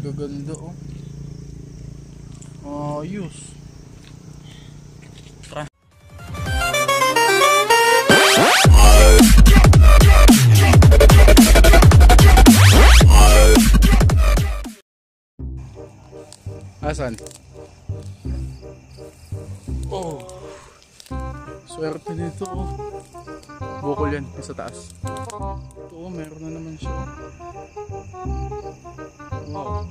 Gaganda oh. Ayos. Tara. Asan? Oh. Swerte dito oh. Bukol yan sa taas. Ito oh, meron na naman siya. Wow.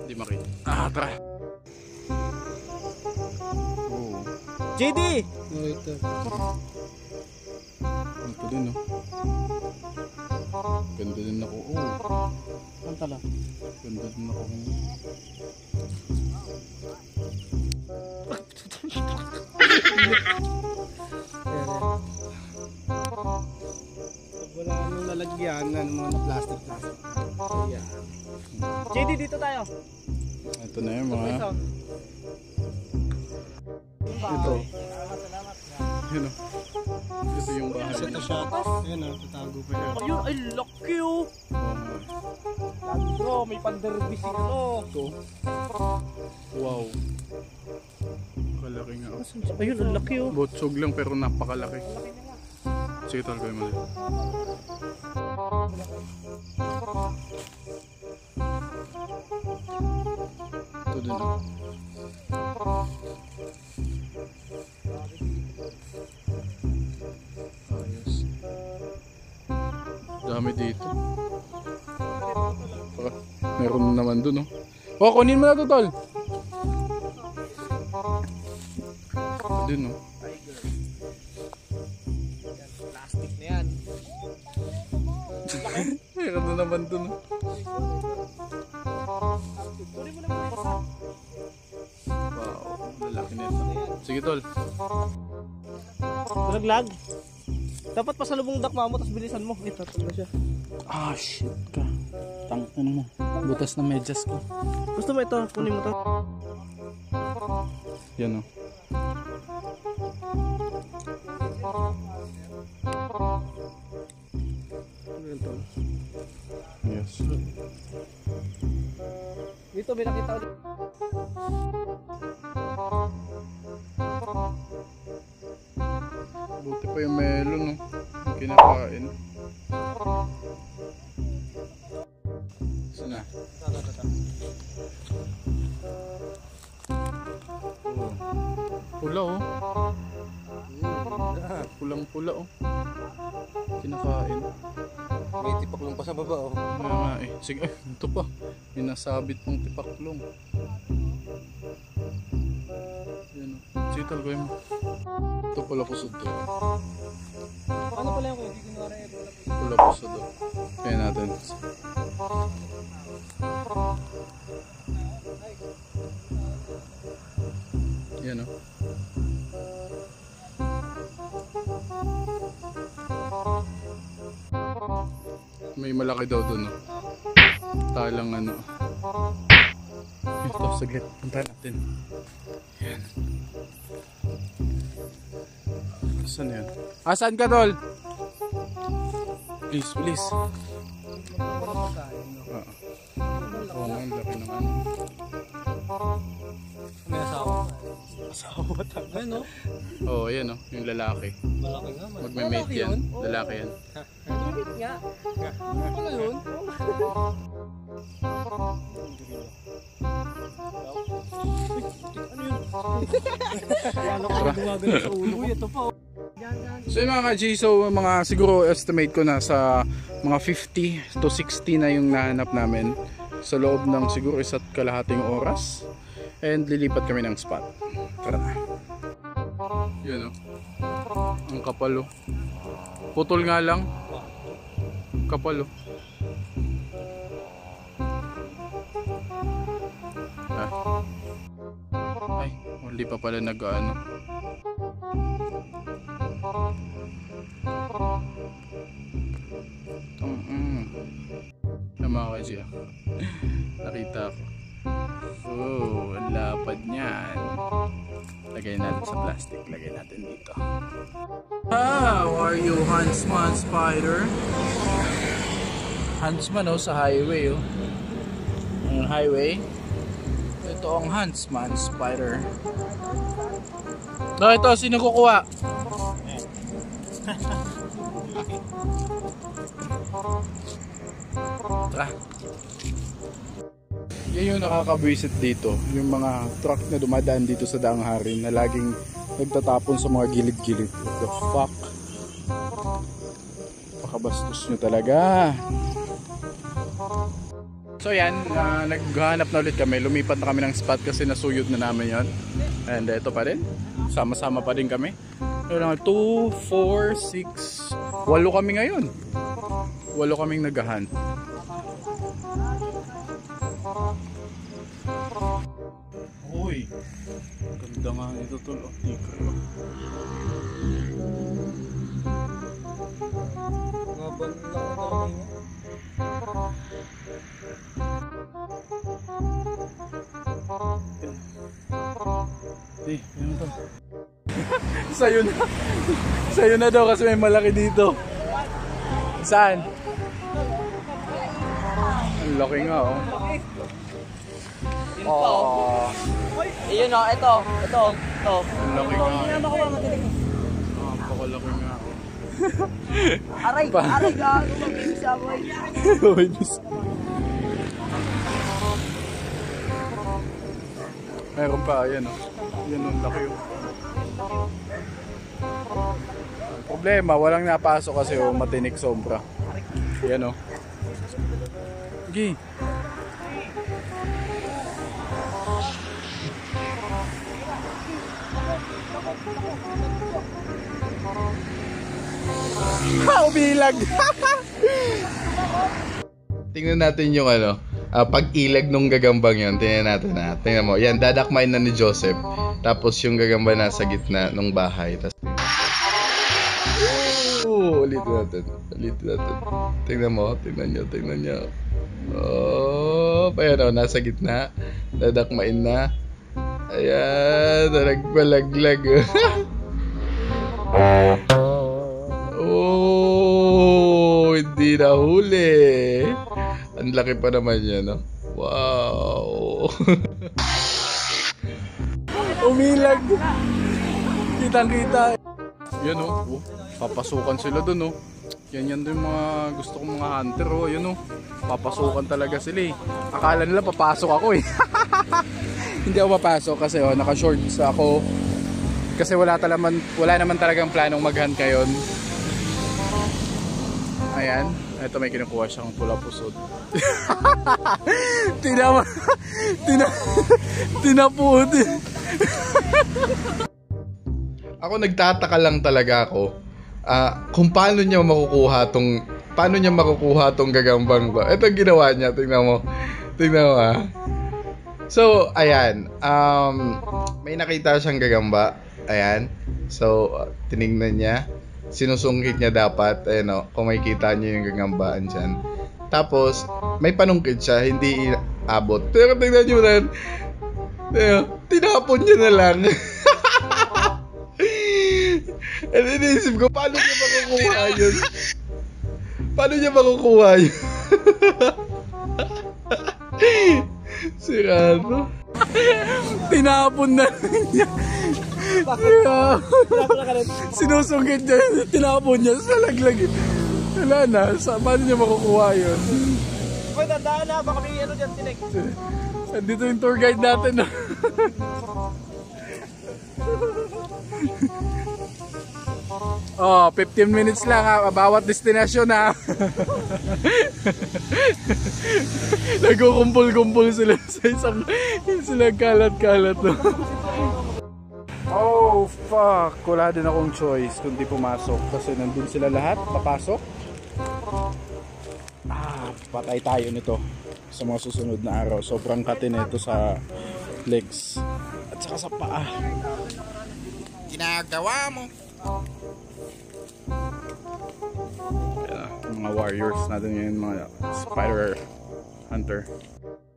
Hindi makita. Tara. Oh. JD! Ito. Ito din oh. Ganda din ako. Oh. Ang tala. Ganda din ako. Wala nang lalagyan ng mga plastic. Ayan. JD, dito tayo. Ito na yung mga... Ito. Yun o. Ito yung bahay. Ito siya. Ayan o, tatago pa yun. Ayun, ay laki oh. Bro, may panderbis ito. Ito. Wow. Kalaki nga. Ayun, ang laki oh. Botsog lang pero napakalaki. Sige, tal ko yung mali. Ito din o. Ayos. Dami dito. Meron naman dun oh. Oh, kunin mo na to tol. Ito din oh. Plastic na yan. Meron na naman dun oh. Wow, lalaki nito. Sige tol. Laglag. Dapat pasalubong dakma mo, tapos bilisan mo. Ito, na siya. Shit ka. Tangin mo. Butas na medyas ko. Gusto mo ito? Kunin mo ito. Yan o. Yes. Dito, may nakita ulit. Buti pa yung melon no. Yung kinakain. Saan na? Pula oh. Pulang pula oh. Kinakain. May tipaklong pa sa baba oh. Sige, ito pa. May nasabit pang tipaklong. Yan oh. Sige, talgoy mo. Ito pula pusod to. Ano pala yung hindi kunwari Pula pusod to. Kaya natin. Yan oh. May malaki daw doon oh. Talang ano. Ito, saglit. Punta natin. Yan. Saan yan? Saan ka tol? Please, please. Oo nga, laki ng ano. may asawa. Asawa talaga no? Oo, yan oh. Yung lalaki. Malaki nga. Magme-mate yan. Lalaki yan. Limit nga. Ano pala yun? Ano yun? Ano ko gumagano sa ulo? Uy, ito pa. So yung mga ka-G, so mga siguro estimate ko na sa mga 50 to 60 na yung nahanap namin sa loob ng siguro 1.5 oras. And lilipat kami ng spot. Tara na. Yan o. Ang kapal o. Putol nga lang. Kapal o. Ay, hindi pa pala nag-ano. Mga ka-G, nakita ko. Oh, ang lapad niyan. Lagay natin sa plastic. Lagay natin dito. How are you, Huntsman Spider? Huntsman oh, sa highway oh. Ang highway. Ito ang Huntsman Spider. No, ito, sino kukuha? Tara. Yan yung nakakabwisit dito. Yung mga truck na dumadaan dito sa Daang Hari na laging nagtatapon sa mga gilid-gilid. What the fuck? Pakabastos nyo talaga. So yan, naghahanap na ulit kami. Lumipat na kami ng spot kasi nasuyod na namin yon. And ito pa rin. Sama-sama pa din kami. 2, 4, 6, 8 kami ngayon. 8 kaming naghahan. Uy, ganda nga ito tol. Tikar. Ngabang lang ako niya. Yun to. Sa'yo na. Sa'yo na daw kasi may malaki dito. Saan? Ang laki nga oh. Oh. Ayun o, ito. Ang laki nga. Hindi na makuha matinig. Pakalaki nga oh. Aray gago, mabibis ako eh. Meron pa, ayan oh. Yan ang laki oh. Problema, walang napasok kasi oh, matinik sobra. Yan oh. Sige. Umilag. Tingnan natin yung ano, pag-ilag nung gagambang yun. Tingnan natin na. Tingnan mo. Yan, dadakmain na ni Joseph. Tapos yung gagamba nasa gitna ng bahay. Tapos ulitin natin. Tingnan mo. Tingnan nyo. Oh, ayan o, nasa gitna. Dadakmain na. Ayan, nagbalaglag. Oh, hindi na huli. Ang laki pa naman yan, no? Wow. Umilag. Kitang-kita. Yan, oh. Papasukan sila dun, oh. Yan din mga gusto kong mga hunter, oh. Yan, oh. Papasukan talaga sila, eh. Akala nila papasok ako, eh. Hindi ako papasok kasi, oh, naka-shorts ako. Kasi wala naman talagang planong mag-hunt ngayon. Ayan. Ito may kinukuha siyang pula pusod. Tinapud. Ako nagtataka lang talaga ako kung paano niya makukuha tong gagambang to. Ito ginawa niya, tingnan mo ah. So ayan, may nakita siyang gagamba. Ayan. So tinignan niya, sinusungkit niya dapat, ayan o, kung makikita niyo yung gagambaan dyan. Tapos may panungkit siya, hindi abot. Pero tingnan niyo na, tinapon niya na lang. And inisip ko, paano niya makukuha yun? Sirano. Tinapon na niya. Sinusungkit niya, tinapon niya, salaglag. Wala na, paano niya makukuha yun? Uy, tandaan na, baka may ano dyan, tinig. Dito yung tour guide natin. Oh, 15 minutes lang ha, bawat destinasyon ha. Nagkukumpul-kumpul sila sa isang kalat-kalat. Oh fuck, wala din akong choice kundi pumasok kasi nandun sila lahat, papasok. Patay tayo nito sa mga susunod na araw. Sobrang kati nito sa legs at saka sa paa. Ginagawa mo. Mga warriors natin ngayon, mga spider hunter.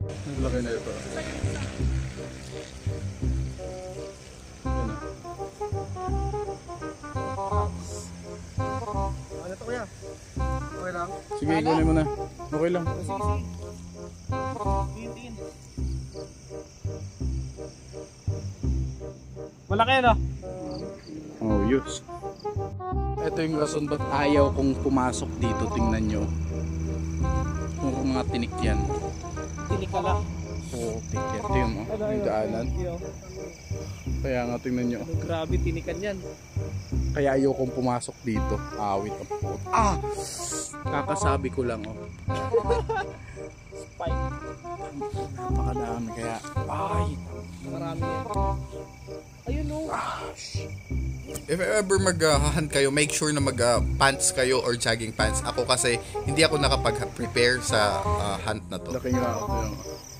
Ang laki na ito. Yan. kuya. Okay lang. Sige, kunin mo na. Okay lang. Sige, sige. Tingin. Malaki no? Oh, yes. Ito yung rason ba't ayaw kong pumasok dito. Tingnan nyo. Puro mga tinik yan. Tinikala. Oo, tinik yan. Ito yung, yung daanan. Kaya nga tingnan nyo. Grabe, tinikan yan. Kaya ayaw kong pumasok dito. Awit ang puto. Kakasabi ko lang, oh. Spike. Napakadami kaya. Ay! Marami yan. Ayun no. If ever mag-hunt kayo, make sure na mag-pants kayo or jogging pants. Ako kasi hindi ako nakapag-prepare sa hunt na to. Laki nga ako.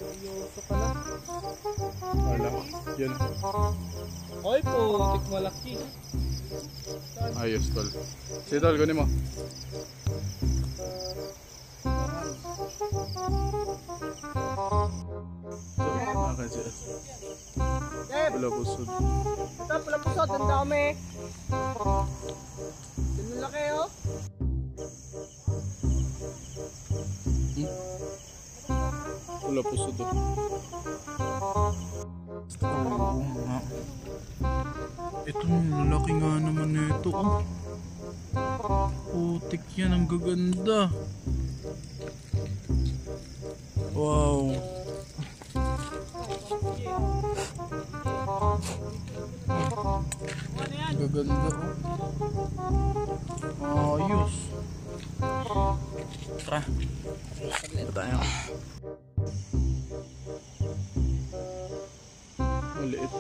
Seryoso pala. Wala. Yan. Oy po, tik malaki. Ayos, tol. Sige, tol. Kunin mo. Kasi Dep, wala pusod. ito pala pusod, ang dami. Ang laki oh. Wala pusod. Oo nga. Ito laki nga naman nito. Oh. Putik yan, ang gaganda. Wow. Gaganda oh. Ayos. Tara. Ito tayo. Maliit.